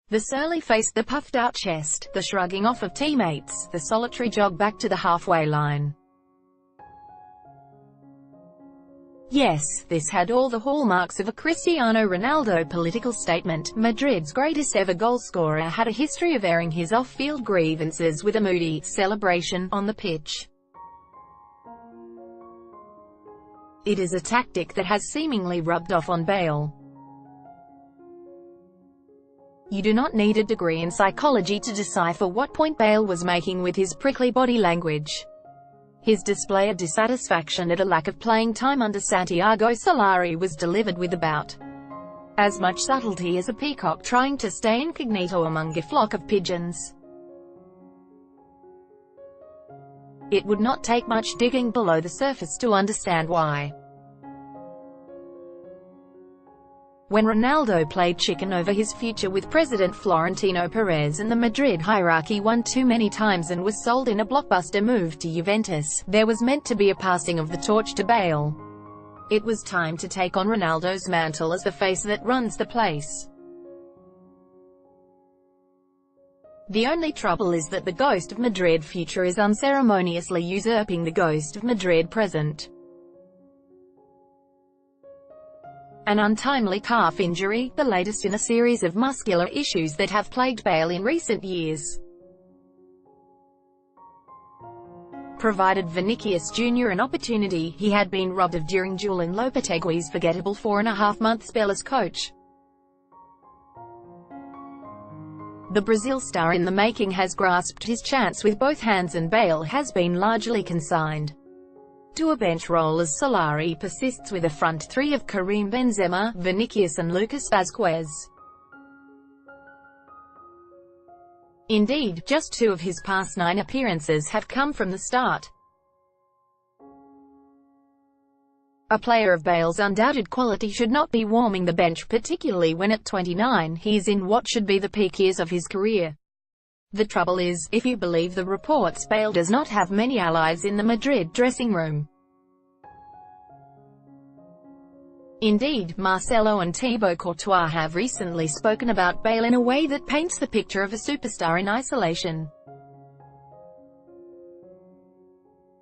The surly face, the puffed-out chest, the shrugging off of teammates, the solitary jog back to the halfway line. Yes, this had all the hallmarks of a Cristiano Ronaldo political statement. Madrid's greatest ever goalscorer had a history of airing his off-field grievances with a moody celebration on the pitch. It is a tactic that has seemingly rubbed off on Bale. You do not need a degree in psychology to decipher what point Bale was making with his prickly body language. His display of dissatisfaction at a lack of playing time under Santiago Solari was delivered with about as much subtlety as a peacock trying to stay incognito among a flock of pigeons. It would not take much digging below the surface to understand why. When Ronaldo played chicken over his future with President Florentino Perez and the Madrid hierarchy won too many times and was sold in a blockbuster move to Juventus, there was meant to be a passing of the torch to Bale. It was time to take on Ronaldo's mantle as the face that runs the place. The only trouble is that the ghost of Madrid future is unceremoniously usurping the ghost of Madrid present. An untimely calf injury, the latest in a series of muscular issues that have plagued Bale in recent years, provided Vinicius Jr. an opportunity he had been robbed of during Julen Lopetegui's forgettable 4.5-month spell as coach. The Brazil star in the making has grasped his chance with both hands, and Bale has been largely consigned to a bench role as Solari persists with a front three of Karim Benzema, Vinicius and Lucas Vazquez. Indeed, just 2 of his past 9 appearances have come from the start. A player of Bale's undoubted quality should not be warming the bench, particularly when at 29 he is in what should be the peak years of his career. The trouble is, if you believe the reports, Bale does not have many allies in the Madrid dressing room. Indeed, Marcelo and Thibaut Courtois have recently spoken about Bale in a way that paints the picture of a superstar in isolation.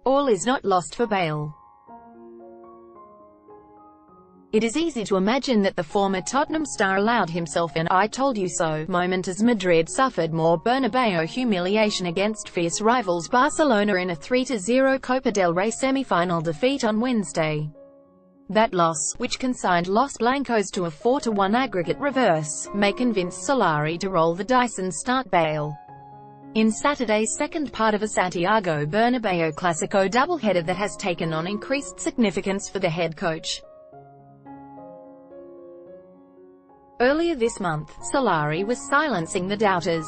All is not lost for Bale. It is easy to imagine that the former Tottenham star allowed himself an "I told you so" moment as Madrid suffered more Bernabeu humiliation against fierce rivals Barcelona in a 3-0 Copa del Rey semi-final defeat on Wednesday. That loss, which consigned Los Blancos to a 4-1 aggregate reverse, may convince Solari to roll the dice and start Bale in Saturday's second part of a Santiago Bernabeu Clasico doubleheader that has taken on increased significance for the head coach. Earlier this month, Solari was silencing the doubters.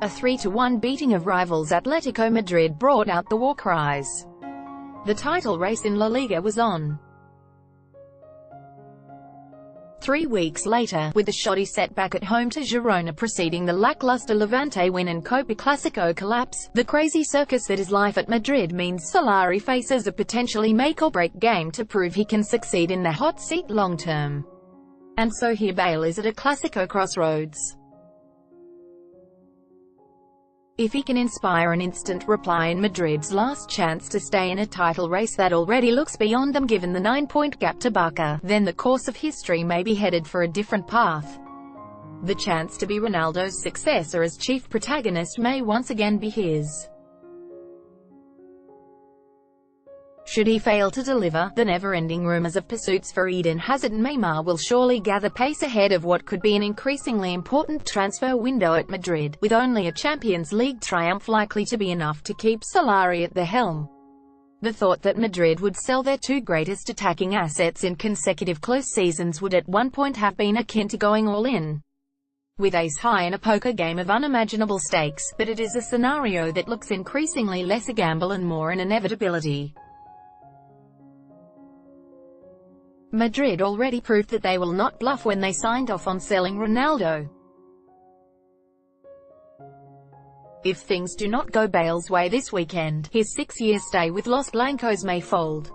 A 3-1 beating of rivals Atletico Madrid brought out the war cries. The title race in La Liga was on. 3 weeks later, with the shoddy setback at home to Girona preceding the lackluster Levante win and Copa Clasico collapse, the crazy circus that is life at Madrid means Solari faces a potentially make-or-break game to prove he can succeed in the hot seat long-term. And so here Bale is at a Clasico crossroads. If he can inspire an instant reply in Madrid's last chance to stay in a title race that already looks beyond them given the 9-point gap to Barca, then the course of history may be headed for a different path. The chance to be Ronaldo's successor as chief protagonist may once again be his. Should he fail to deliver, the never-ending rumors of pursuits for Eden Hazard and Neymar will surely gather pace ahead of what could be an increasingly important transfer window at Madrid, with only a Champions League triumph likely to be enough to keep Solari at the helm. The thought that Madrid would sell their 2 greatest attacking assets in consecutive close seasons would at one point have been akin to going all in, with ace high in a poker game of unimaginable stakes, but it is a scenario that looks increasingly less a gamble and more an inevitability. Madrid already proved that they will not bluff when they signed off on selling Ronaldo. If things do not go Bale's way this weekend, his 6-year stay with Los Blancos may fold.